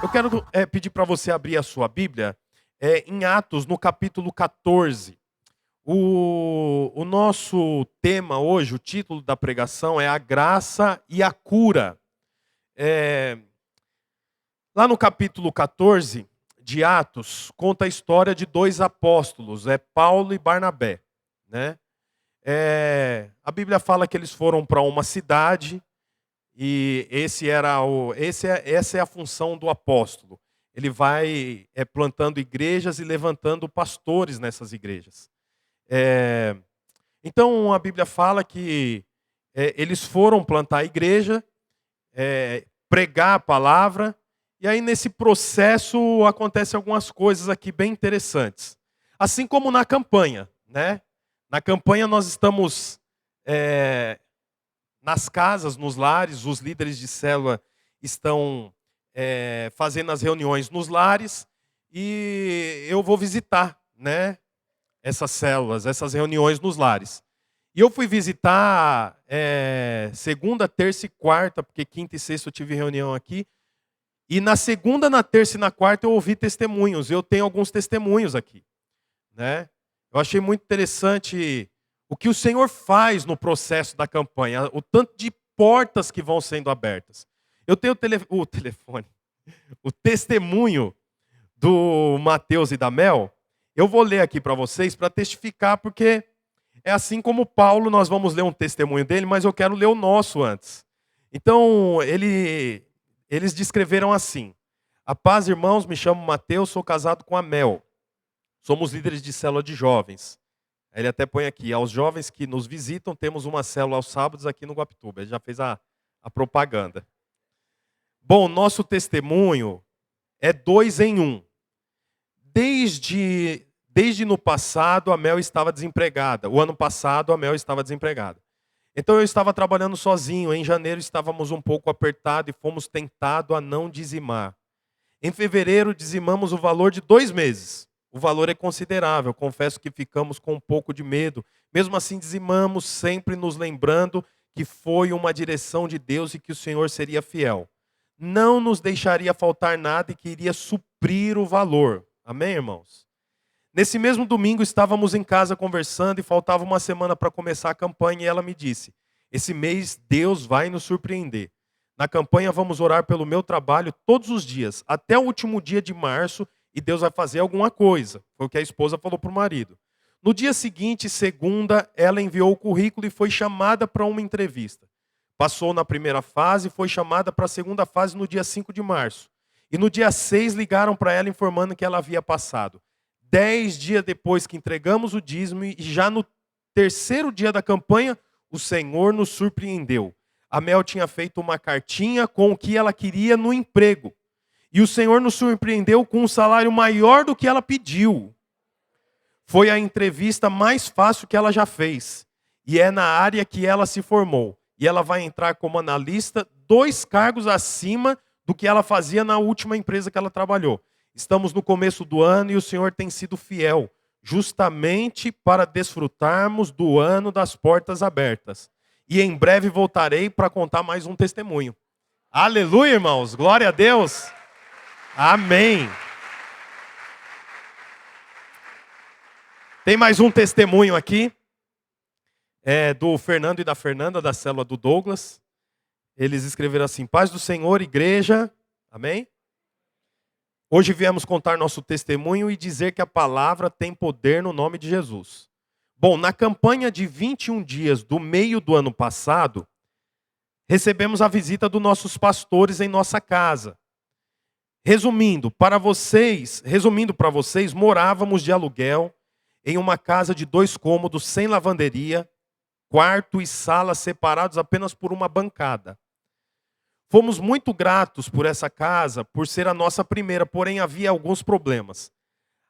Eu quero pedir para você abrir a sua Bíblia em Atos, no capítulo 14. O nosso tema hoje, o título da pregação é A Graça e a Cura. Lá no capítulo 14 de Atos, conta a história de dois apóstolos, Paulo e Barnabé. Né? A Bíblia fala que eles foram para uma cidade e essa é a função do apóstolo. Ele vai plantando igrejas e levantando pastores nessas igrejas. Então a Bíblia fala que eles foram plantar a igreja, pregar a palavra, e aí nesse processo acontecem algumas coisas aqui bem interessantes. Assim como na campanha, né? Na campanha nós estamos nas casas, nos lares, os líderes de célula estão fazendo as reuniões nos lares, e eu vou visitar, né, essas células, essas reuniões nos lares. E eu fui visitar segunda, terça e quarta, porque quinta e sexta eu tive reunião aqui. E na segunda, na terça e na quarta eu ouvi testemunhos. Eu tenho alguns testemunhos aqui, né? Eu achei muito interessante o que o Senhor faz no processo da campanha, o tanto de portas que vão sendo abertas. Eu tenho o testemunho do Mateus e da Mel. Eu vou ler aqui para vocês para testificar, porque é assim como Paulo, nós vamos ler um testemunho dele, mas eu quero ler o nosso antes. Então, eles descreveram assim: a paz, irmãos, me chamo Mateus, sou casado com a Mel. Somos líderes de célula de jovens. Ele até põe aqui: aos jovens que nos visitam, temos uma célula aos sábados aqui no Guapituba. Ele já fez a propaganda. Bom, nosso testemunho é 2 em 1. Desde no passado, a Mel estava desempregada. O ano passado, a Mel estava desempregada. Então eu estava trabalhando sozinho. Em janeiro estávamos um pouco apertados e fomos tentados a não dizimar. Em fevereiro dizimamos o valor de 2 meses. O valor é considerável. Confesso que ficamos com um pouco de medo. Mesmo assim dizimamos, sempre nos lembrando que foi uma direção de Deus e que o Senhor seria fiel. Não nos deixaria faltar nada e que iria suprir o valor. Amém, irmãos? Nesse mesmo domingo estávamos em casa conversando e faltava uma semana para começar a campanha, e ela me disse: esse mês Deus vai nos surpreender. Na campanha vamos orar pelo meu trabalho todos os dias, até o último dia de março, e Deus vai fazer alguma coisa. Foi o que a esposa falou para o marido. No dia seguinte, segunda, ela enviou o currículo e foi chamada para uma entrevista. Passou na primeira fase e foi chamada para a segunda fase no dia 5 de março. E no dia 6 ligaram para ela informando que ela havia passado. 10 dias depois que entregamos o dízimo, e já no terceiro dia da campanha, o Senhor nos surpreendeu. A Mel tinha feito uma cartinha com o que ela queria no emprego. E o Senhor nos surpreendeu com um salário maior do que ela pediu. Foi a entrevista mais fácil que ela já fez. E é na área que ela se formou. E ela vai entrar como analista, 2 cargos acima do que ela fazia na última empresa que ela trabalhou. Estamos no começo do ano e o Senhor tem sido fiel, justamente para desfrutarmos do ano das portas abertas. E em breve voltarei para contar mais um testemunho. Aleluia, irmãos! Glória a Deus! Amém! Tem mais um testemunho aqui. Do Fernando e da Fernanda, da célula do Douglas. Eles escreveram assim: paz do Senhor, igreja. Amém? Hoje viemos contar nosso testemunho e dizer que a palavra tem poder no nome de Jesus. Bom, na campanha de 21 dias do meio do ano passado, recebemos a visita dos nossos pastores em nossa casa. Resumindo para vocês, morávamos de aluguel em uma casa de 2 cômodos, sem lavanderia, quarto e sala separados apenas por uma bancada. Fomos muito gratos por essa casa, por ser a nossa primeira, porém havia alguns problemas.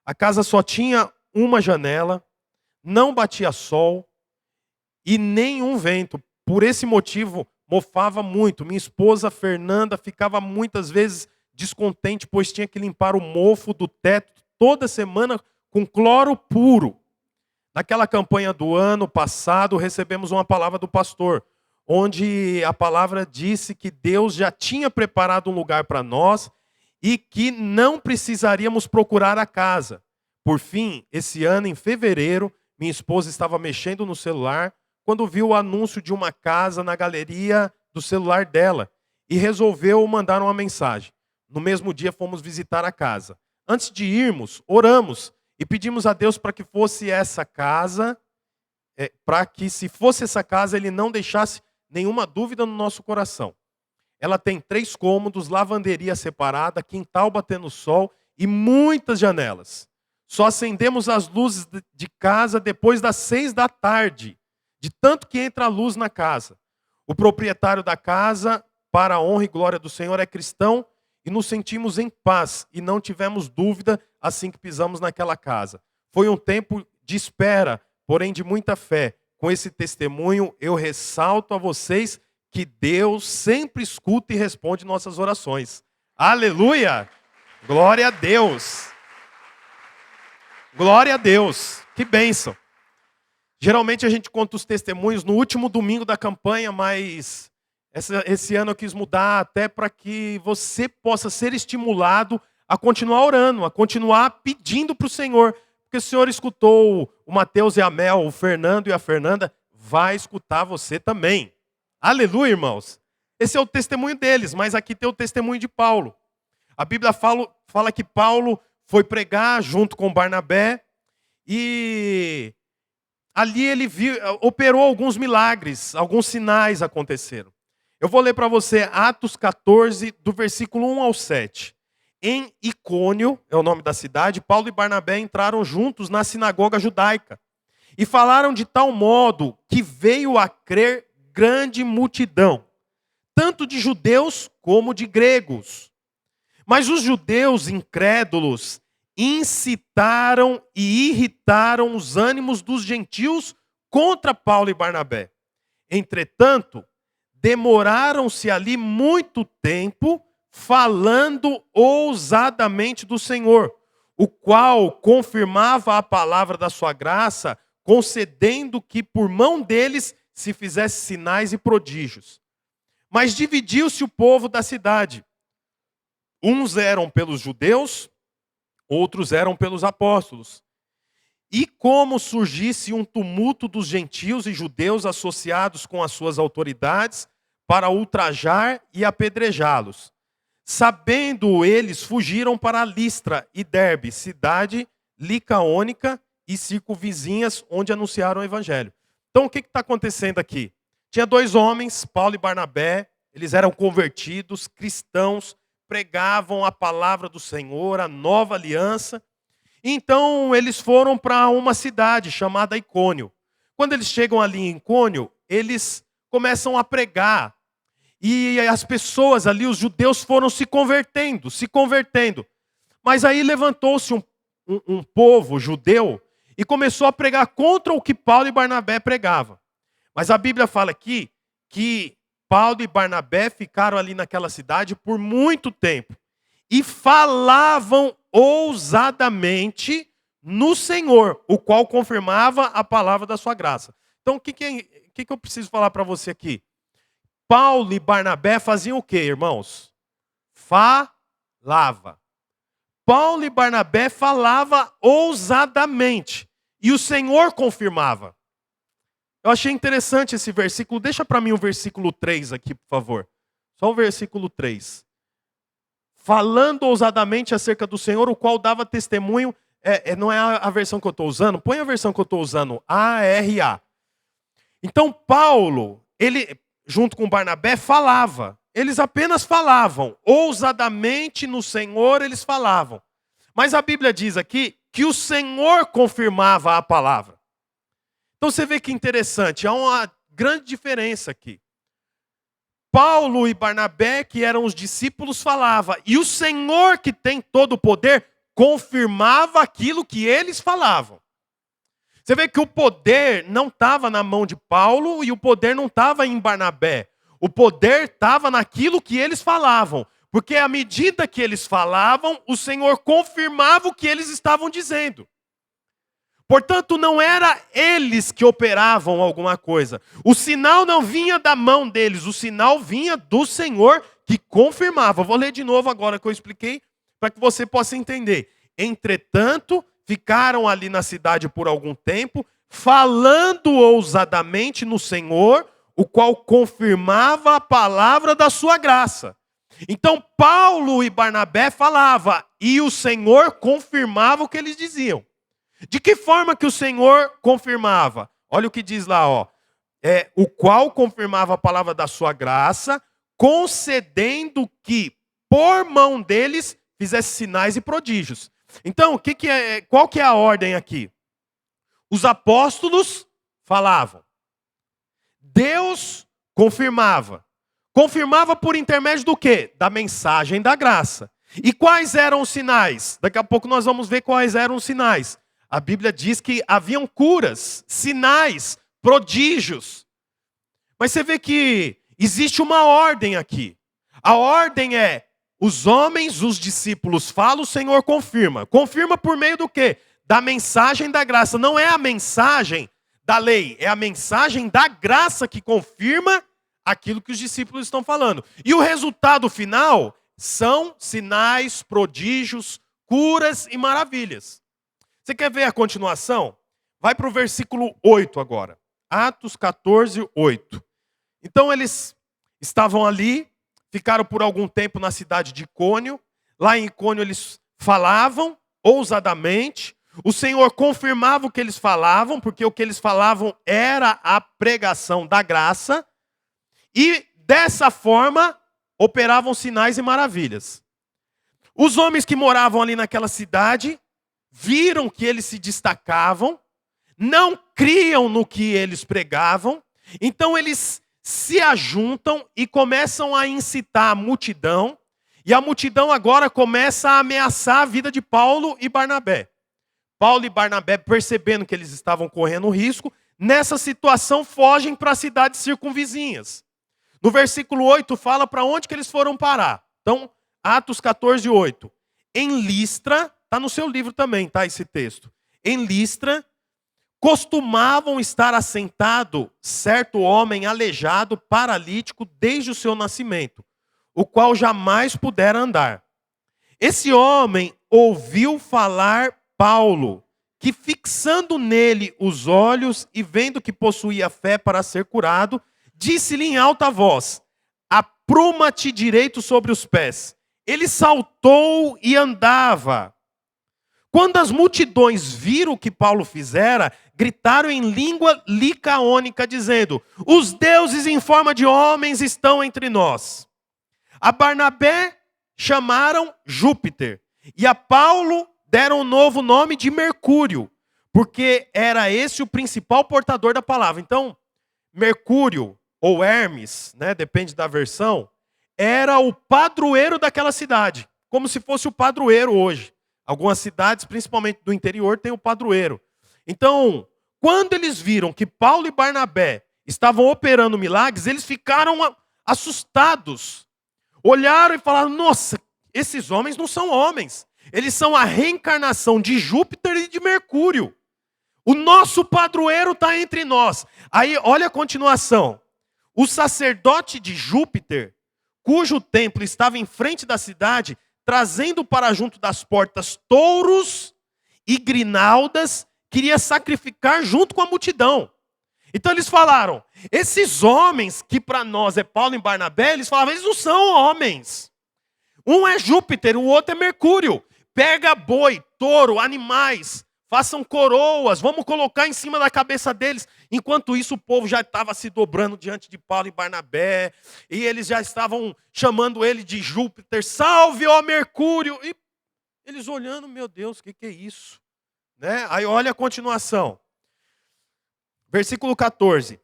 A casa só tinha uma janela, não batia sol e nenhum vento. Por esse motivo, mofava muito. Minha esposa, Fernanda, ficava muitas vezes descontente, pois tinha que limpar o mofo do teto toda semana com cloro puro. Naquela campanha do ano passado, recebemos uma palavra do pastor, onde a palavra disse que Deus já tinha preparado um lugar para nós e que não precisaríamos procurar a casa. Por fim, esse ano, em fevereiro, minha esposa estava mexendo no celular quando viu o anúncio de uma casa na galeria do celular dela e resolveu mandar uma mensagem. No mesmo dia, fomos visitar a casa. Antes de irmos, oramos e pedimos a Deus para que fosse essa casa, para que, se fosse essa casa, Ele não deixasse nenhuma dúvida no nosso coração. Ela tem 3 cômodos, lavanderia separada, quintal batendo sol e muitas janelas. Só acendemos as luzes de casa depois das 6 da tarde, de tanto que entra a luz na casa. O proprietário da casa, para a honra e glória do Senhor, é cristão e nos sentimos em paz e não tivemos dúvida assim que pisamos naquela casa. Foi um tempo de espera, porém de muita fé. Com esse testemunho, eu ressalto a vocês que Deus sempre escuta e responde nossas orações. Aleluia! Glória a Deus! Glória a Deus! Que bênção! Geralmente a gente conta os testemunhos no último domingo da campanha, mas esse ano eu quis mudar até para que você possa ser estimulado a continuar orando, a continuar pedindo para o Senhor. Porque o Senhor escutou o Mateus e a Mel, o Fernando e a Fernanda, vai escutar você também. Aleluia, irmãos. Esse é o testemunho deles, mas aqui tem o testemunho de Paulo. A Bíblia fala que Paulo foi pregar junto com Barnabé e ali ele operou alguns milagres, alguns sinais aconteceram. Eu vou ler para você Atos 14, do versículo 1 ao 7. Em Icônio, é o nome da cidade, Paulo e Barnabé entraram juntos na sinagoga judaica e falaram de tal modo que veio a crer grande multidão, tanto de judeus como de gregos. Mas os judeus incrédulos incitaram e irritaram os ânimos dos gentios contra Paulo e Barnabé. Entretanto, demoraram-se ali muito tempo falando ousadamente do Senhor, o qual confirmava a palavra da sua graça, concedendo que por mão deles se fizesse sinais e prodígios. Mas dividiu-se o povo da cidade. Uns eram pelos judeus, outros eram pelos apóstolos. E como surgisse um tumulto dos gentios e judeus associados com as suas autoridades para ultrajar e apedrejá-los. Sabendo eles, fugiram para Listra e Derbe, cidade licaônica e circunvizinhas, onde anunciaram o evangelho. Então o que está acontecendo aqui? Tinha 2 homens, Paulo e Barnabé, eles eram convertidos, cristãos, pregavam a palavra do Senhor, a nova aliança. Então eles foram para uma cidade chamada Icônio. Quando eles chegam ali em Icônio, eles começam a pregar. E as pessoas ali, os judeus, foram se convertendo. Mas aí levantou-se um povo judeu e começou a pregar contra o que Paulo e Barnabé pregavam. Mas a Bíblia fala aqui que Paulo e Barnabé ficaram ali naquela cidade por muito tempo. E falavam ousadamente no Senhor, o qual confirmava a palavra da sua graça. Então o que eu preciso falar para você aqui? Paulo e Barnabé faziam o quê, irmãos? Falava. Paulo e Barnabé falava ousadamente. E o Senhor confirmava. Eu achei interessante esse versículo. Deixa para mim o versículo 3 aqui, por favor. Só o versículo 3. Falando ousadamente acerca do Senhor, o qual dava testemunho. Não é a versão que eu estou usando? Põe a versão que eu estou usando. ARA. Então Paulo, ele, junto com Barnabé, falava. Eles apenas falavam. Ousadamente no Senhor eles falavam. Mas a Bíblia diz aqui que o Senhor confirmava a palavra. Então você vê que interessante, há uma grande diferença aqui. Paulo e Barnabé, que eram os discípulos, falavam. E o Senhor, que tem todo o poder, confirmava aquilo que eles falavam. Você vê que o poder não estava na mão de Paulo e o poder não estava em Barnabé. O poder estava naquilo que eles falavam. Porque à medida que eles falavam, o Senhor confirmava o que eles estavam dizendo. Portanto, não era eles que operavam alguma coisa. O sinal não vinha da mão deles, o sinal vinha do Senhor que confirmava. Vou ler de novo agora que eu expliquei para que você possa entender. Entretanto, ficaram ali na cidade por algum tempo, falando ousadamente no Senhor, o qual confirmava a palavra da sua graça. Então Paulo e Barnabé falavam, e o Senhor confirmava o que eles diziam. De que forma que o Senhor confirmava? Olha o que diz lá, ó. O qual confirmava a palavra da sua graça, concedendo que por mão deles fizesse sinais e prodígios. Então, qual que é a ordem aqui? Os apóstolos falavam. Deus confirmava. Confirmava por intermédio do quê? Da mensagem da graça. E quais eram os sinais? Daqui a pouco nós vamos ver quais eram os sinais. A Bíblia diz que haviam curas, sinais, prodígios. Mas você vê que existe uma ordem aqui. A ordem é, os homens, os discípulos falam, o Senhor confirma. Confirma por meio do quê? Da mensagem da graça. Não é a mensagem da lei, é a mensagem da graça que confirma aquilo que os discípulos estão falando. E o resultado final são sinais, prodígios, curas e maravilhas. Você quer ver a continuação? Vai para o versículo 8 agora. Atos 14, 8. Então eles estavam ali, ficaram por algum tempo na cidade de Icônio. Lá em Icônio eles falavam ousadamente. O Senhor confirmava o que eles falavam, porque o que eles falavam era a pregação da graça. E dessa forma operavam sinais e maravilhas. Os homens que moravam ali naquela cidade viram que eles se destacavam, não criam no que eles pregavam, então eles se ajuntam e começam a incitar a multidão, e a multidão agora começa a ameaçar a vida de Paulo e Barnabé. Paulo e Barnabé, percebendo que eles estavam correndo risco, nessa situação fogem para as cidades circunvizinhas. No versículo 8 fala para onde que eles foram parar. Então, Atos 14, 8. Em Listra, está no seu livro também, tá, esse texto. Em Listra, costumavam estar assentado certo homem aleijado, paralítico, desde o seu nascimento, o qual jamais pudera andar. Esse homem ouviu falar Paulo, que fixando nele os olhos e vendo que possuía fé para ser curado, disse-lhe em alta voz, apruma-te direito sobre os pés. Ele saltou e andava. Quando as multidões viram o que Paulo fizera, gritaram em língua licaônica, dizendo, os deuses em forma de homens estão entre nós. A Barnabé chamaram Júpiter, e a Paulo deram o novo nome de Mercúrio, porque era esse o principal portador da palavra. Então, Mercúrio, ou Hermes, né, depende da versão, era o padroeiro daquela cidade, como se fosse o padroeiro hoje. Algumas cidades, principalmente do interior, têm o padroeiro. Então, quando eles viram que Paulo e Barnabé estavam operando milagres, eles ficaram assustados. Olharam e falaram, nossa, esses homens não são homens. Eles são a reencarnação de Júpiter e de Mercúrio. O nosso padroeiro está entre nós. Aí, olha a continuação. O sacerdote de Júpiter, cujo templo estava em frente da cidade, trazendo para junto das portas touros e grinaldas, queria sacrificar junto com a multidão. Então eles falaram, esses homens que para nós é Paulo e Barnabé, eles falavam, eles não são homens. Um é Júpiter, o outro é Mercúrio. Pega boi, touro, animais, façam coroas, vamos colocar em cima da cabeça deles. Enquanto isso, o povo já estava se dobrando diante de Paulo e Barnabé, e eles já estavam chamando ele de Júpiter, salve, ó Mercúrio. E eles olhando, meu Deus, o que é isso? Né? Aí olha a continuação. Versículo 14.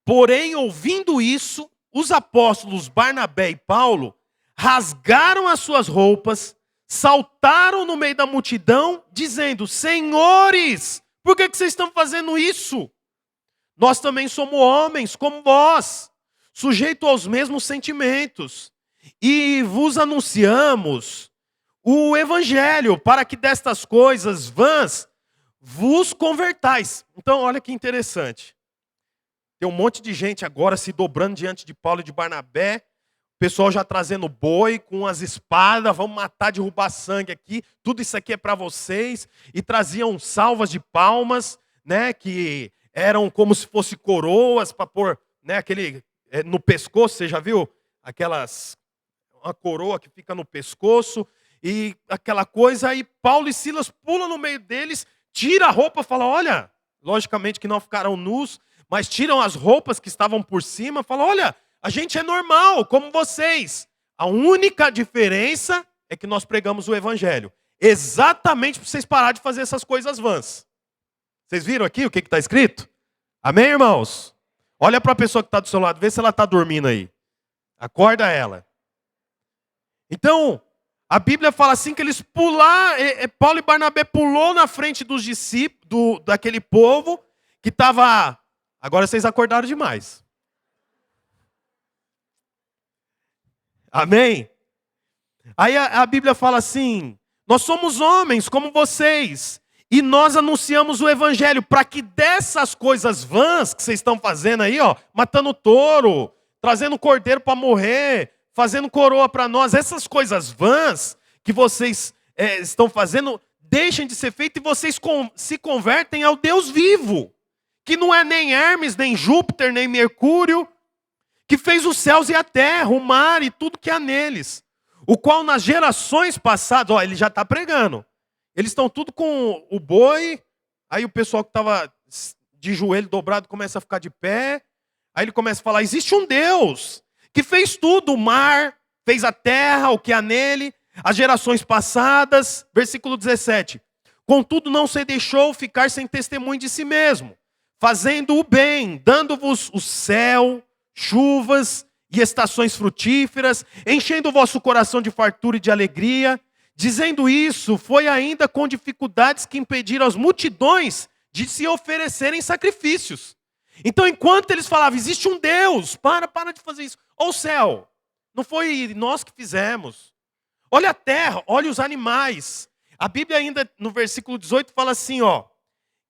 Porém, ouvindo isso, os apóstolos Barnabé e Paulo rasgaram as suas roupas, saltaram no meio da multidão, dizendo, senhores, por que vocês estão fazendo isso? Nós também somos homens como vós, sujeitos aos mesmos sentimentos, e vos anunciamos o evangelho, para que destas coisas vãs vos convertais. Então, olha que interessante. Tem um monte de gente agora se dobrando diante de Paulo e de Barnabé, pessoal já trazendo boi com as espadas, vamos matar, derrubar sangue aqui, tudo isso aqui é para vocês. E traziam salvas de palmas, né, que eram como se fosse coroas para pôr, né, aquele no pescoço, você já viu? Uma coroa que fica no pescoço e aquela coisa. Aí Paulo e Silas pulam no meio deles, tira a roupa, fala: olha, logicamente que não ficaram nus, mas tiram as roupas que estavam por cima, fala: olha, a gente é normal, como vocês. A única diferença é que nós pregamos o evangelho. Exatamente para vocês pararem de fazer essas coisas vãs. Vocês viram aqui o que está escrito? Amém, irmãos? Olha para a pessoa que está do seu lado, vê se ela está dormindo aí. Acorda ela. Então, a Bíblia fala assim que eles pularam, Paulo e Barnabé pulou na frente dos discípulos, daquele povo que estava... Agora vocês acordaram demais. Amém? Aí a Bíblia fala assim: nós somos homens como vocês, e nós anunciamos o evangelho para que dessas coisas vãs que vocês estão fazendo aí, ó, matando touro, trazendo cordeiro para morrer, fazendo coroa para nós, essas coisas vãs que vocês estão fazendo, deixem de ser feitas e vocês se convertem ao Deus vivo, que não é nem Hermes, nem Júpiter, nem Mercúrio, que fez os céus e a terra, o mar e tudo que há neles, o qual nas gerações passadas, ó, ele já está pregando, eles estão tudo com o boi, aí o pessoal que estava de joelho dobrado começa a ficar de pé, aí ele começa a falar: existe um Deus que fez tudo, o mar, fez a terra, o que há nele, as gerações passadas. Versículo 17. Contudo não se deixou ficar sem testemunho de si mesmo, fazendo o bem, dando-vos o céu, chuvas e estações frutíferas, enchendo o vosso coração de fartura e de alegria. Dizendo isso, foi ainda com dificuldades que impediram as multidões de se oferecerem sacrifícios. Então, enquanto eles falavam: existe um Deus, para de fazer isso. Olha o céu, não foi nós que fizemos. Olha a terra, olha os animais. A Bíblia ainda, no versículo 18, fala assim, ó,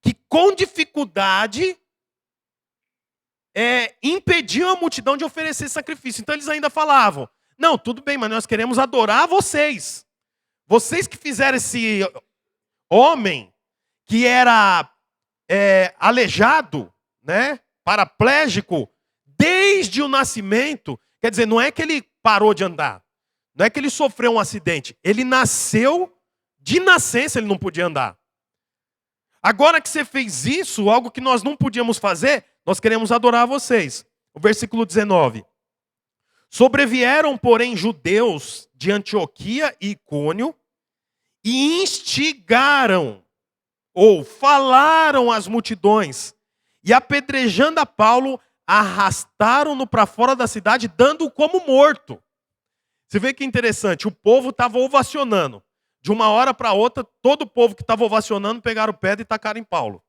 que com dificuldade impediam a multidão de oferecer sacrifício. Então eles ainda falavam: não, tudo bem, mas nós queremos adorar vocês. Vocês que fizeram esse homem que era aleijado, né, paraplégico, desde o nascimento. Quer dizer, não é que ele parou de andar, não é que ele sofreu um acidente, ele nasceu, de nascença ele não podia andar. Agora que você fez isso, algo que nós não podíamos fazer, nós queremos adorar vocês. O versículo 19. Sobrevieram, porém, judeus de Antioquia e Icônio e instigaram, ou falaram às multidões, e apedrejando a Paulo, arrastaram-no para fora da cidade, dando-o como morto. Você vê que interessante, o povo estava ovacionando. De uma hora para outra, todo o povo que estava ovacionando pegaram pedra e tacaram em Paulo.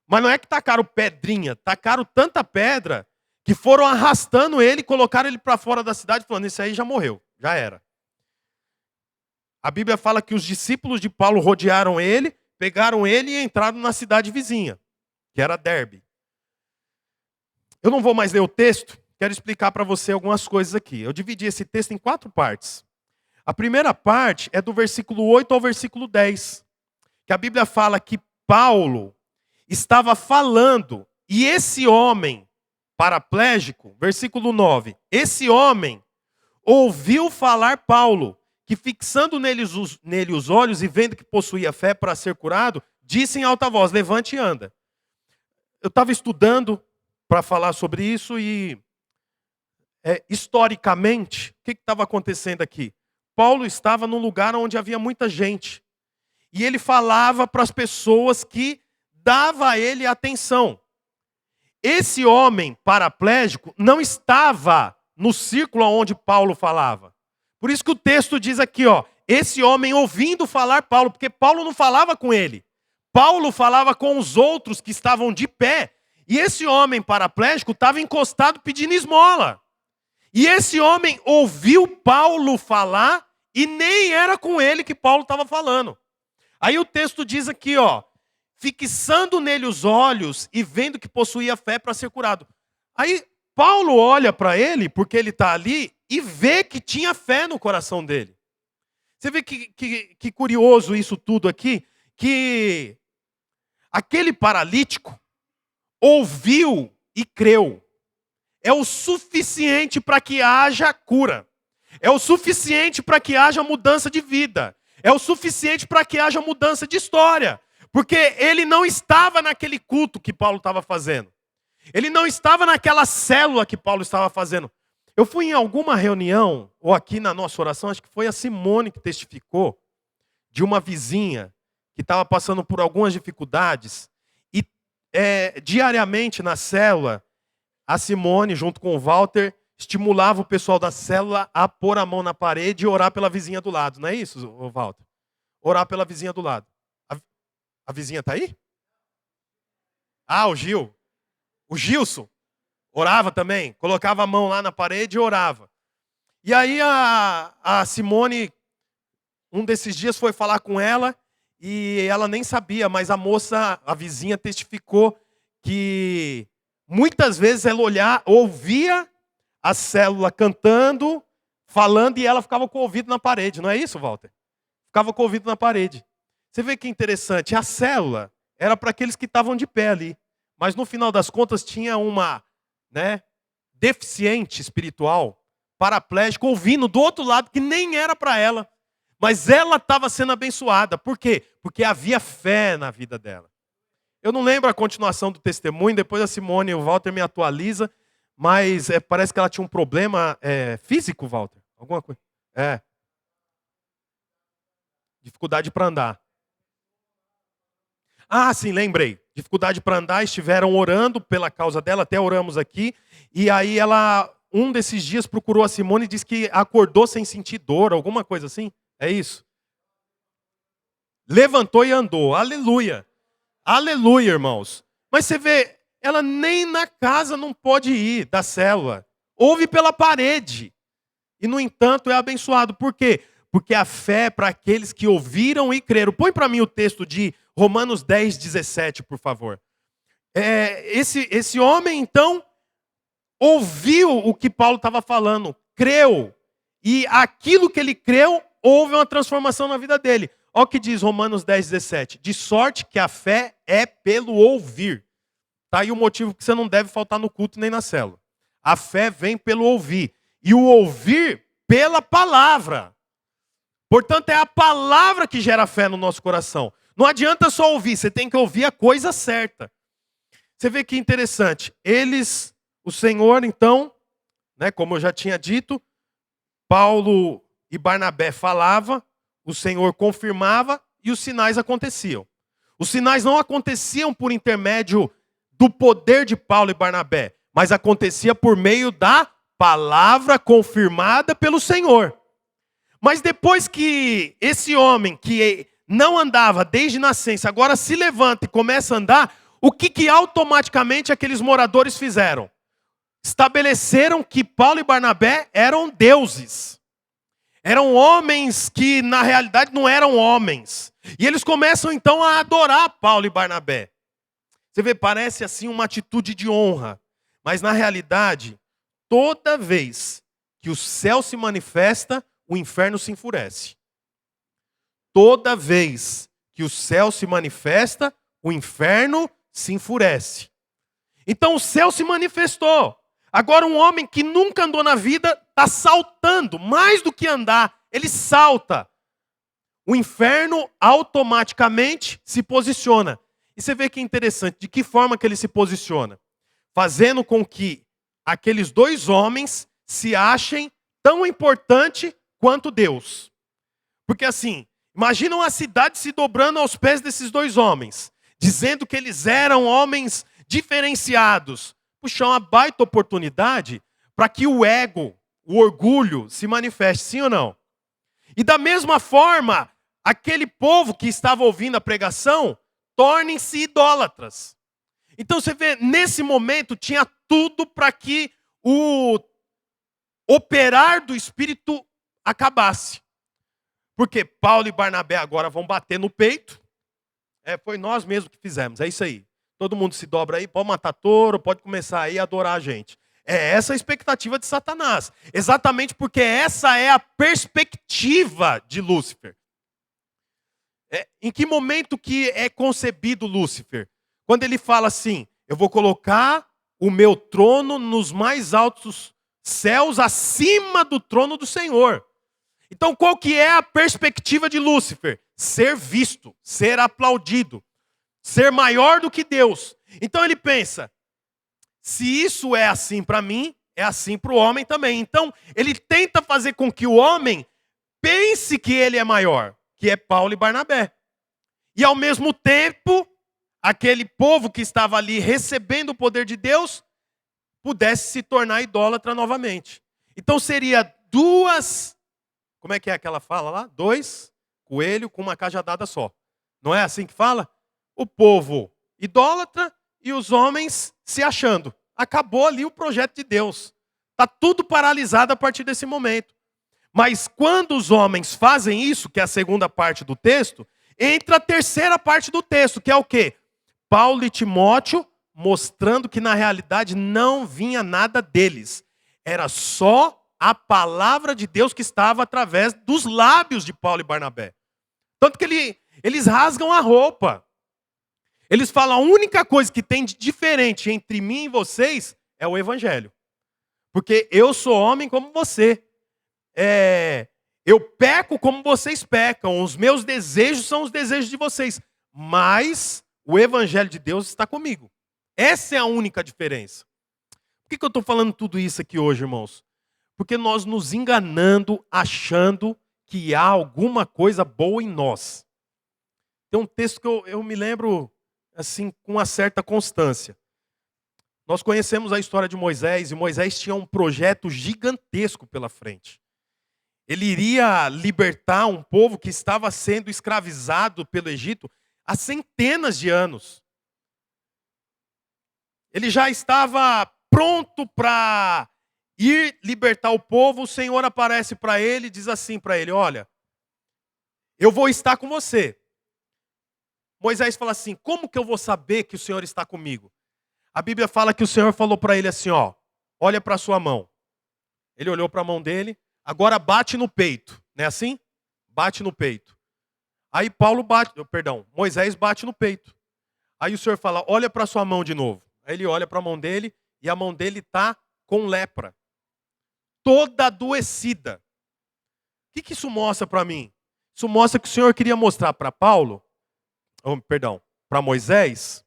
Mas não é que tacaram pedrinha, tacaram tanta pedra que foram arrastando ele, colocaram ele para fora da cidade, falando: esse aí já morreu, já era. A Bíblia fala que os discípulos de Paulo rodearam ele, pegaram ele e entraram na cidade vizinha, que era Derbe. Eu não vou mais ler o texto, quero explicar para você algumas coisas aqui. Eu dividi esse texto em 4 partes. A primeira parte é do versículo 8 ao versículo 10, que a Bíblia fala que Paulo estava falando, e esse homem paraplégico, versículo 9, esse homem ouviu falar Paulo, que fixando nele os olhos e vendo que possuía fé para ser curado, disse em alta voz: levante e anda. Eu estava estudando para falar sobre isso e, historicamente, o que estava acontecendo aqui? Paulo estava num lugar onde havia muita gente. E ele falava para as pessoas que dava a ele atenção. Esse homem paraplégico não estava no círculo onde Paulo falava. Por isso que o texto diz aqui, ó, esse homem ouvindo falar Paulo, porque Paulo não falava com ele. Paulo falava com os outros que estavam de pé. E esse homem paraplégico estava encostado pedindo esmola. E esse homem ouviu Paulo falar e nem era com ele que Paulo estava falando. Aí o texto diz aqui, ó, fixando nele os olhos e vendo que possuía fé para ser curado. Aí Paulo olha para ele, porque ele está ali, e vê que tinha fé no coração dele. Você vê que curioso isso tudo aqui, que aquele paralítico ouviu e creu. É o suficiente para que haja cura. É o suficiente para que haja mudança de vida. É o suficiente para que haja mudança de história. Porque ele não estava naquele culto que Paulo estava fazendo. Ele não estava naquela célula que Paulo estava fazendo. Eu fui em alguma reunião, ou aqui na nossa oração, acho que foi a Simone que testificou, de uma vizinha que estava passando por algumas dificuldades. E diariamente na célula, a Simone, junto com o Walter, estimulava o pessoal da célula a pôr a mão na parede e orar pela vizinha do lado. Não é isso, Walter? Orar pela vizinha do lado. A vizinha está aí? Ah, o Gil. O Gilson orava também. Colocava a mão lá na parede e orava. E aí a Simone, um desses dias, foi falar com ela e ela nem sabia, mas a moça, a vizinha, testificou que muitas vezes ela ouvia a célula cantando, falando, e ela ficava com o ouvido na parede. Não é isso, Walter? Ficava com o ouvido na parede. Você vê que interessante. A célula era para aqueles que estavam de pé ali. Mas no final das contas tinha uma deficiente espiritual, paraplégico, ouvindo do outro lado, que nem era para ela. Mas ela estava sendo abençoada. Por quê? Porque havia fé na vida dela. Eu não lembro a continuação do testemunho, depois a Simone e o Walter me atualizam, mas parece que ela tinha um problema físico, Walter. Alguma coisa? Dificuldade para andar. Ah, sim, lembrei. Dificuldade para andar, estiveram orando pela causa dela, até oramos aqui. E aí ela, um desses dias, procurou a Simone e disse que acordou sem sentir dor, alguma coisa assim. É isso? Levantou e andou. Aleluia. Aleluia, irmãos. Mas você vê, ela nem na casa não pode ir da célula. Ouve pela parede. E, no entanto, é abençoado. Por quê? Porque a fé é para aqueles que ouviram e creram. Põe para mim o texto de Romanos 10, 17, por favor. Esse homem, então, ouviu o que Paulo estava falando, creu. E aquilo que ele creu, houve uma transformação na vida dele. Olha o que diz Romanos 10, 17. De sorte que a fé é pelo ouvir. Está aí o motivo que você não deve faltar no culto nem na célula. A fé vem pelo ouvir. E o ouvir pela palavra. Portanto, é a palavra que gera fé no nosso coração. Não adianta só ouvir, você tem que ouvir a coisa certa. Você vê que interessante. O Senhor, então, como eu já tinha dito, Paulo e Barnabé falavam, o Senhor confirmava e os sinais aconteciam. Os sinais não aconteciam por intermédio do poder de Paulo e Barnabé, mas acontecia por meio da palavra confirmada pelo Senhor. Mas depois que esse homem que não andava desde nascença, agora se levanta e começa a andar, o que automaticamente aqueles moradores fizeram? Estabeleceram que Paulo e Barnabé eram deuses. Eram homens que na realidade não eram homens. E eles começam então a adorar Paulo e Barnabé. Você vê, parece assim uma atitude de honra. Mas na realidade, toda vez que o céu se manifesta, o inferno se enfurece. Toda vez que o céu se manifesta, o inferno se enfurece. Então o céu se manifestou. Agora um homem que nunca andou na vida está saltando, mais do que andar, ele salta. O inferno automaticamente se posiciona. E você vê que é interessante, de que forma que ele se posiciona? Fazendo com que aqueles dois homens se achem tão importante quanto Deus. Porque assim, imagina uma cidade se dobrando aos pés desses dois homens, dizendo que eles eram homens diferenciados. Puxa, uma baita oportunidade para que o ego, o orgulho se manifeste, sim ou não? E da mesma forma, aquele povo que estava ouvindo a pregação, tornem-se idólatras. Então você vê, nesse momento tinha tudo para que o operar do Espírito acabasse. Porque Paulo e Barnabé agora vão bater no peito. Foi nós mesmos que fizemos, é isso aí. Todo mundo se dobra aí, pode matar touro, pode começar aí a adorar a gente. É essa a expectativa de Satanás. Exatamente porque essa é a perspectiva de Lúcifer. Em que momento que é concebido Lúcifer? Quando ele fala assim, eu vou colocar o meu trono nos mais altos céus, acima do trono do Senhor. Então qual que é a perspectiva de Lúcifer? Ser visto, ser aplaudido, ser maior do que Deus. Então ele pensa, se isso é assim para mim, é assim para o homem também. Então ele tenta fazer com que o homem pense que ele é maior, que é Paulo e Barnabé. E ao mesmo tempo, aquele povo que estava ali recebendo o poder de Deus, pudesse se tornar idólatra novamente. Então seria duas, como é que é aquela fala lá? 2 coelhos com uma cajadada só. Não é assim que fala? O povo idólatra e os homens se achando. Acabou ali o projeto de Deus. Está tudo paralisado a partir desse momento. Mas quando os homens fazem isso, que é a segunda parte do texto, entra a terceira parte do texto, que é o quê? Paulo e Timóteo mostrando que na realidade não vinha nada deles. Era só a palavra de Deus que estava através dos lábios de Paulo e Barnabé. Tanto que eles rasgam a roupa. Eles falam, a única coisa que tem de diferente entre mim e vocês é o evangelho. Porque eu sou homem como você. Eu peco como vocês pecam. Os meus desejos são os desejos de vocês. Mas o evangelho de Deus está comigo. Essa é a única diferença. Por que eu estou falando tudo isso aqui hoje, irmãos? Porque nós nos enganando, achando que há alguma coisa boa em nós. Tem um texto que eu me lembro assim com uma certa constância. Nós conhecemos a história de Moisés, e Moisés tinha um projeto gigantesco pela frente. Ele iria libertar um povo que estava sendo escravizado pelo Egito há centenas de anos. Ele já estava pronto para ir libertar o povo. O Senhor aparece para ele e diz assim para ele, olha, eu vou estar com você. Moisés fala assim, como que eu vou saber que o Senhor está comigo? A Bíblia fala que o Senhor falou para ele assim, ó, olha para a sua mão. Ele olhou para a mão dele, agora bate no peito, não é assim? Bate no peito. Aí Moisés bate no peito. Aí o Senhor fala, olha para a sua mão de novo. Aí ele olha para a mão dele e a mão dele está com lepra. Toda adoecida. O que isso mostra para mim? Isso mostra que o Senhor queria mostrar para para Moisés,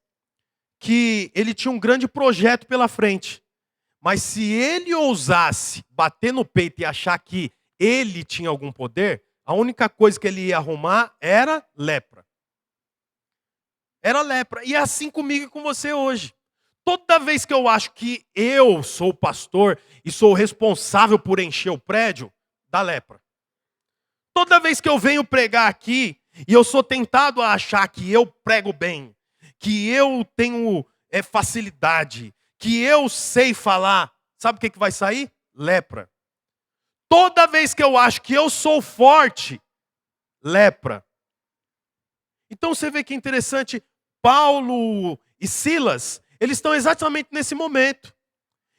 que ele tinha um grande projeto pela frente. Mas se ele ousasse bater no peito e achar que ele tinha algum poder, a única coisa que ele ia arrumar era lepra. Era lepra. E é assim comigo e com você hoje. Toda vez que eu acho que eu sou o pastor e sou responsável por encher o prédio, dá lepra. Toda vez que eu venho pregar aqui e eu sou tentado a achar que eu prego bem, que eu tenho facilidade, que eu sei falar, sabe o que vai sair? Lepra. Toda vez que eu acho que eu sou forte, lepra. Então você vê que interessante, Paulo e Silas, eles estão exatamente nesse momento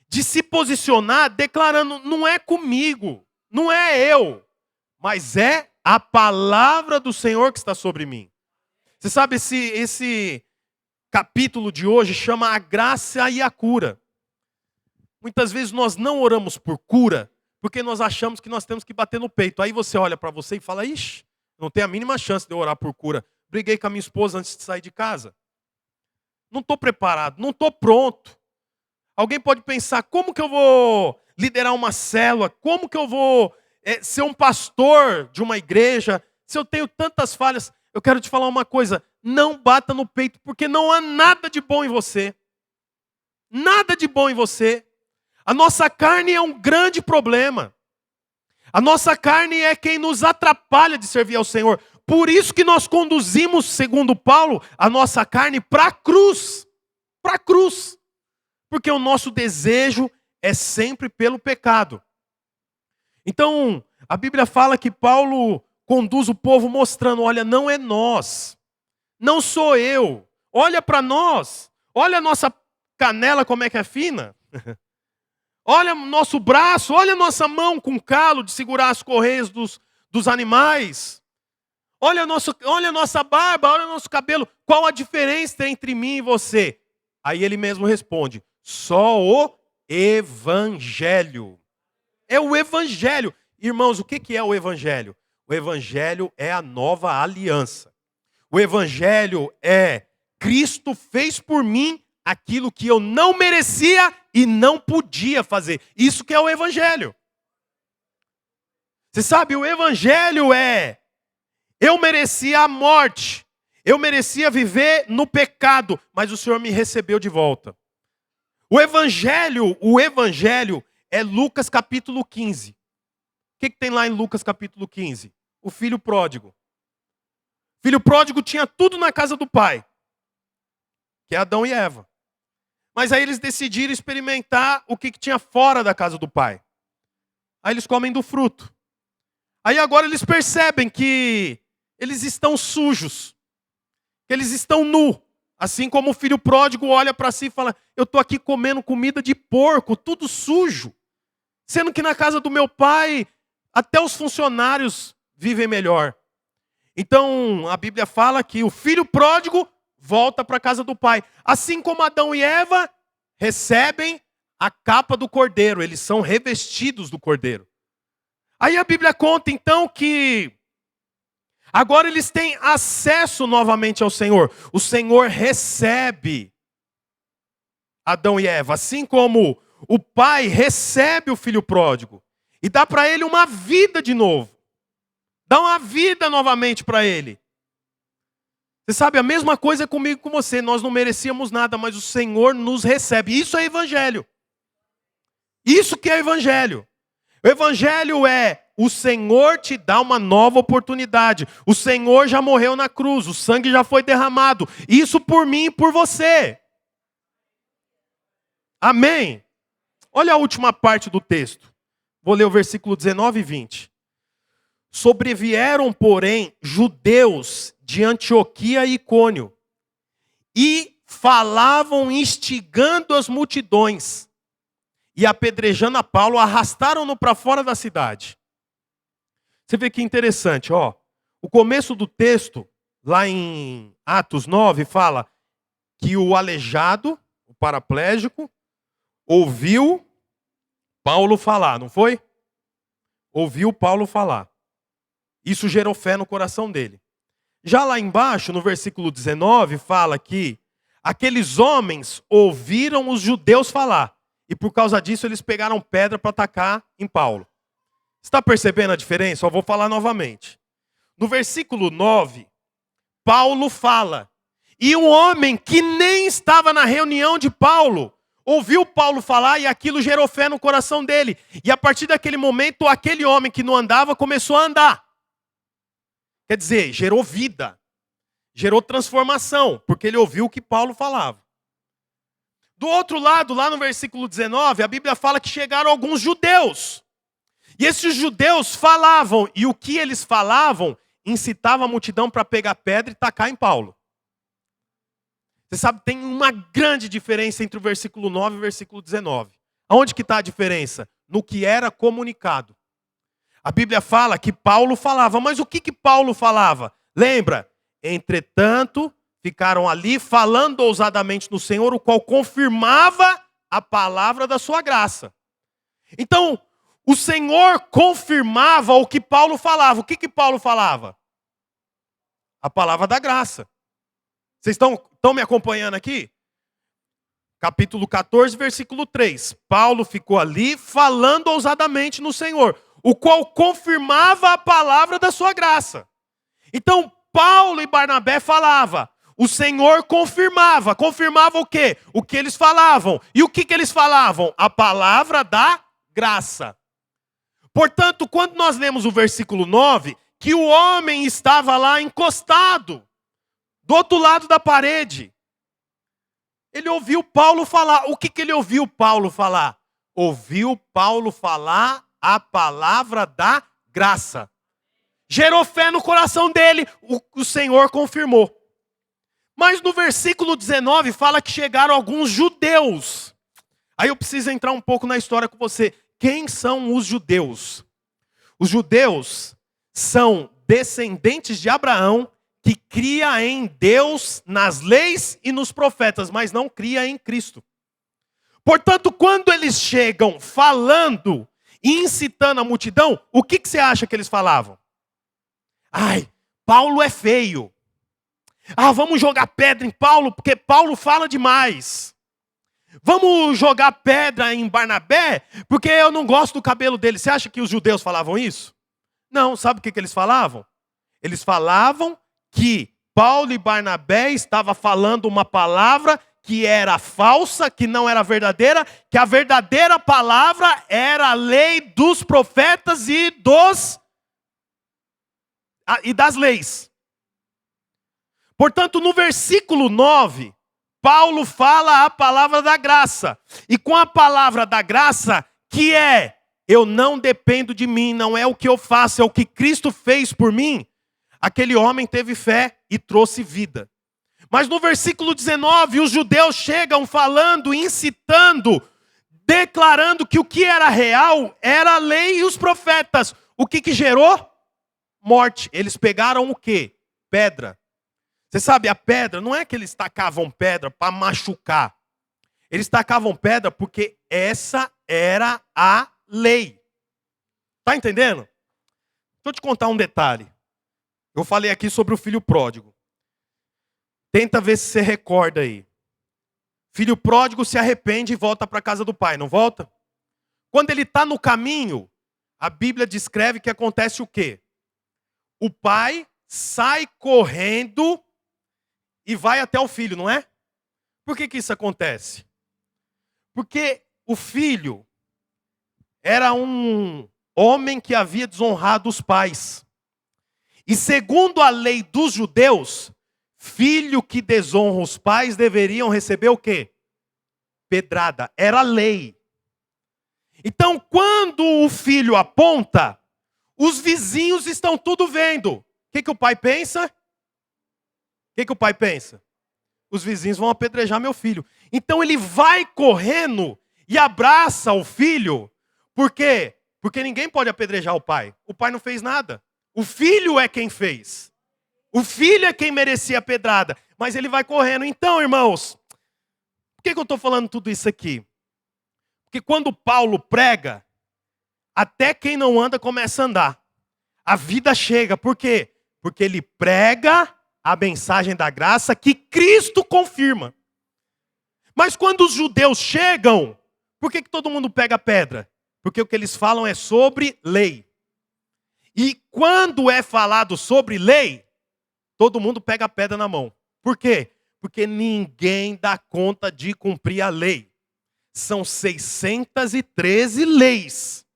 de se posicionar declarando, não é comigo, não é eu, mas é a palavra do Senhor que está sobre mim. Você sabe, esse capítulo de hoje chama a graça e a cura. Muitas vezes nós não oramos por cura, porque nós achamos que nós temos que bater no peito. Aí você olha para você e fala, ixi, não tem a mínima chance de eu orar por cura. Briguei com a minha esposa antes de sair de casa. Não estou preparado, não estou pronto. Alguém pode pensar, como que eu vou liderar uma célula? Como que eu vou ser um pastor de uma igreja? Se eu tenho tantas falhas, eu quero te falar uma coisa. Não bata no peito, porque não há nada de bom em você. Nada de bom em você. A nossa carne é um grande problema. A nossa carne é quem nos atrapalha de servir ao Senhor. Por isso que nós conduzimos, segundo Paulo, a nossa carne para a cruz. Para a cruz. Porque o nosso desejo é sempre pelo pecado. Então, a Bíblia fala que Paulo conduz o povo mostrando, olha, não é nós. Não sou eu. Olha para nós. Olha a nossa canela como é que é fina. Olha nosso braço, olha nossa mão com calo de segurar as correias dos animais. Olha a nossa barba, olha o nosso cabelo. Qual a diferença entre mim e você? Aí ele mesmo responde: só o Evangelho. É o Evangelho. Irmãos, o que é o Evangelho? O Evangelho é a nova aliança. O Evangelho é Cristo fez por mim aquilo que eu não merecia e não podia fazer. Isso que é o Evangelho. Você sabe, o Evangelho é: eu merecia a morte, eu merecia viver no pecado, mas o Senhor me recebeu de volta. O Evangelho é Lucas capítulo 15. O que tem lá em Lucas capítulo 15? O filho pródigo. O filho pródigo tinha tudo na casa do pai, que é Adão e Eva. Mas aí eles decidiram experimentar o que tinha fora da casa do pai. Aí eles comem do fruto. Aí agora eles percebem que eles estão sujos, que eles estão nus. Assim como o filho pródigo olha para si e fala: eu estou aqui comendo comida de porco, tudo sujo. Sendo que na casa do meu pai, até os funcionários vivem melhor. Então a Bíblia fala que o filho pródigo volta para a casa do pai. Assim como Adão e Eva recebem a capa do cordeiro, eles são revestidos do cordeiro. Aí a Bíblia conta então que agora eles têm acesso novamente ao Senhor. O Senhor recebe Adão e Eva, assim como o pai recebe o filho pródigo e dá para ele uma vida de novo. Dá uma vida novamente para ele. Você sabe, a mesma coisa comigo e com você. Nós não merecíamos nada, mas o Senhor nos recebe. Isso é evangelho. Isso que é evangelho. O evangelho é: o Senhor te dá uma nova oportunidade. O Senhor já morreu na cruz, o sangue já foi derramado. Isso por mim e por você. Amém? Olha a última parte do texto. Vou ler o versículo 19 e 20. Sobrevieram, porém, judeus de Antioquia e Icônio, e falavam instigando as multidões, e apedrejando a Paulo, arrastaram-no para fora da cidade. Você vê que interessante, ó. O começo do texto, lá em Atos 9, fala que o aleijado, o paraplégico, ouviu Paulo falar, não foi? Ouviu Paulo falar. Isso gerou fé no coração dele. Já lá embaixo, no versículo 19, fala que aqueles homens ouviram os judeus falar. E por causa disso eles pegaram pedra para atacar em Paulo. Está percebendo a diferença? Eu vou falar novamente. No versículo 9, Paulo fala. E um homem que nem estava na reunião de Paulo ouviu Paulo falar e aquilo gerou fé no coração dele. E a partir daquele momento, aquele homem que não andava começou a andar. Quer dizer, gerou vida, gerou transformação, porque ele ouviu o que Paulo falava. Do outro lado, lá no versículo 19, a Bíblia fala que chegaram alguns judeus. E esses judeus falavam, e o que eles falavam incitava a multidão para pegar pedra e tacar em Paulo. Você sabe, tem uma grande diferença entre o versículo 9 e o versículo 19. Aonde que está a diferença? No que era comunicado. A Bíblia fala que Paulo falava, mas o que Paulo falava? Lembra? Entretanto, ficaram ali falando ousadamente no Senhor, o qual confirmava a palavra da sua graça. Então, o Senhor confirmava o que Paulo falava. O que Paulo falava? A palavra da graça. Vocês estão me acompanhando aqui? Capítulo 14, versículo 3. Paulo ficou ali falando ousadamente no Senhor, o qual confirmava a palavra da sua graça. Então, Paulo e Barnabé falavam, o Senhor confirmava. Confirmava o quê? O que eles falavam. E o que eles falavam? A palavra da graça. Portanto, quando nós lemos o versículo 9, que o homem estava lá encostado, do outro lado da parede, ele ouviu Paulo falar. O que ele ouviu Paulo falar? Ouviu Paulo falar a palavra da graça. Gerou fé no coração dele, o Senhor confirmou. Mas no versículo 19 fala que chegaram alguns judeus. Aí eu preciso entrar um pouco na história com você. Quem são os judeus? Os judeus são descendentes de Abraão, que cria em Deus, nas leis e nos profetas, mas não cria em Cristo. Portanto, quando eles chegam falando e incitando a multidão, o que você acha que eles falavam? Ai, Paulo é feio. Ah, vamos jogar pedra em Paulo, porque Paulo fala demais. Vamos jogar pedra em Barnabé, porque eu não gosto do cabelo dele. Você acha que os judeus falavam isso? Não, sabe o que eles falavam? Eles falavam que Paulo e Barnabé estavam falando uma palavra que era falsa, que não era verdadeira, que a verdadeira palavra era a lei dos profetas e das leis. Portanto, no versículo 9, Paulo fala a palavra da graça. E com a palavra da graça, que é, eu não dependo de mim, não é o que eu faço, é o que Cristo fez por mim, aquele homem teve fé e trouxe vida. Mas no versículo 19, os judeus chegam falando, incitando, declarando que o que era real era a lei e os profetas. O que gerou? Morte. Eles pegaram o quê? Pedra. Você sabe, a pedra, não é que eles tacavam pedra para machucar. Eles tacavam pedra porque essa era a lei. Está entendendo? Deixa eu te contar um detalhe. Eu falei aqui sobre o filho pródigo. Tenta ver se você recorda aí. Filho pródigo se arrepende e volta para a casa do pai, não volta? Quando ele está no caminho, a Bíblia descreve que acontece o quê? O pai sai correndo e vai até o filho, não é? Por que isso acontece? Porque o filho era um homem que havia desonrado os pais. E segundo a lei dos judeus, filho que desonra os pais deveriam receber o quê? Pedrada. Era lei. Então, quando o filho aponta, os vizinhos estão tudo vendo. O que o pai pensa? O que o pai pensa? Os vizinhos vão apedrejar meu filho. Então ele vai correndo e abraça o filho. Por quê? Porque ninguém pode apedrejar o pai. O pai não fez nada. O filho é quem fez. O filho é quem merecia a pedrada. Mas ele vai correndo. Então, irmãos, por que eu estou falando tudo isso aqui? Porque quando Paulo prega, até quem não anda começa a andar. A vida chega. Por quê? Porque ele prega a mensagem da graça que Cristo confirma. Mas quando os judeus chegam, por que todo mundo pega pedra? Porque o que eles falam é sobre lei. E quando é falado sobre lei, todo mundo pega a pedra na mão. Por quê? Porque ninguém dá conta de cumprir a lei. São 613 leis.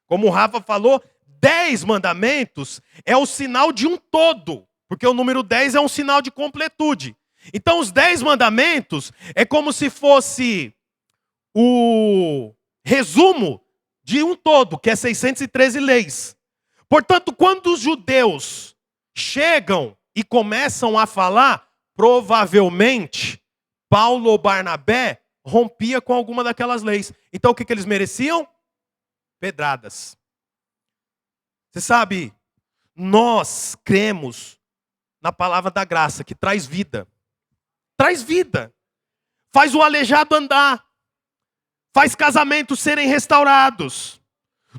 Como o Rafa falou, 10 mandamentos é o sinal de um todo. Porque o número 10 é um sinal de completude. Então os 10 mandamentos é como se fosse o resumo de um todo, que é 613 leis. Portanto, quando os judeus chegam e começam a falar, provavelmente Paulo ou Barnabé rompia com alguma daquelas leis. Então o que eles mereciam? Pedradas. Você sabe, nós cremos na palavra da graça, que traz vida. Traz vida. Faz o aleijado andar. Faz casamentos serem restaurados.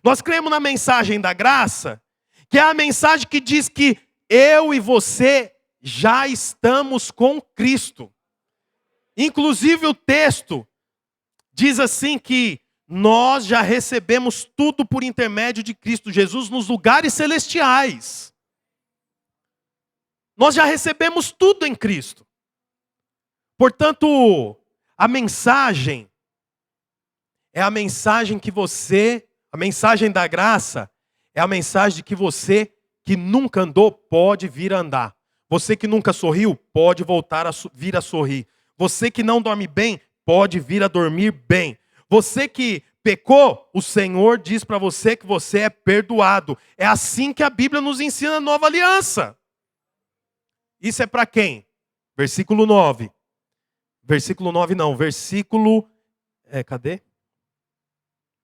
Nós cremos na mensagem da graça, que é a mensagem que diz que eu e você já estamos com Cristo. Inclusive o texto diz assim que nós já recebemos tudo por intermédio de Cristo Jesus nos lugares celestiais. Nós já recebemos tudo em Cristo. Portanto, a mensagem é a mensagem que você, a mensagem da graça, é a mensagem de que você que nunca andou pode vir a andar. Você que nunca sorriu pode voltar a vir a sorrir. Você que não dorme bem pode vir a dormir bem. Você que pecou, o Senhor diz para você que você é perdoado. É assim que a Bíblia nos ensina a nova aliança. Isso é para quem? Versículo 9. Versículo 9 não, versículo... cadê?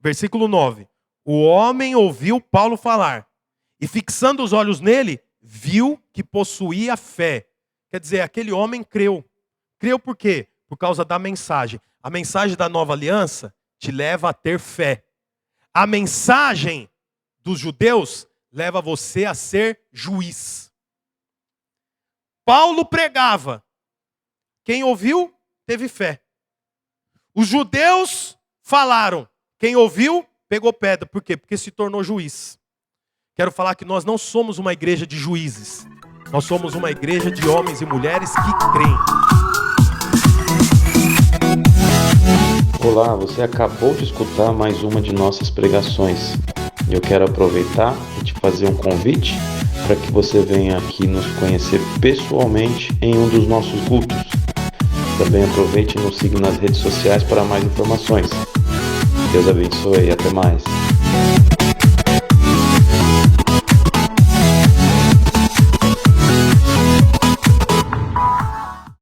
Versículo 9. O homem ouviu Paulo falar e, fixando os olhos nele, viu que possuía fé. Quer dizer, aquele homem creu. Creu por quê? Por causa da mensagem. A mensagem da nova aliança te leva a ter fé. A mensagem dos judeus leva você a ser juiz. Paulo pregava. Quem ouviu, teve fé. Os judeus falaram. Quem ouviu, pegou pedra. Por quê? Porque se tornou juiz. Quero falar que nós não somos uma igreja de juízes. Nós somos uma igreja de homens e mulheres que creem. Olá, você acabou de escutar mais uma de nossas pregações. Eu quero aproveitar e te fazer um convite para que você venha aqui nos conhecer pessoalmente em um dos nossos cultos. Também aproveite e nos siga nas redes sociais para mais informações. Deus abençoe e até mais.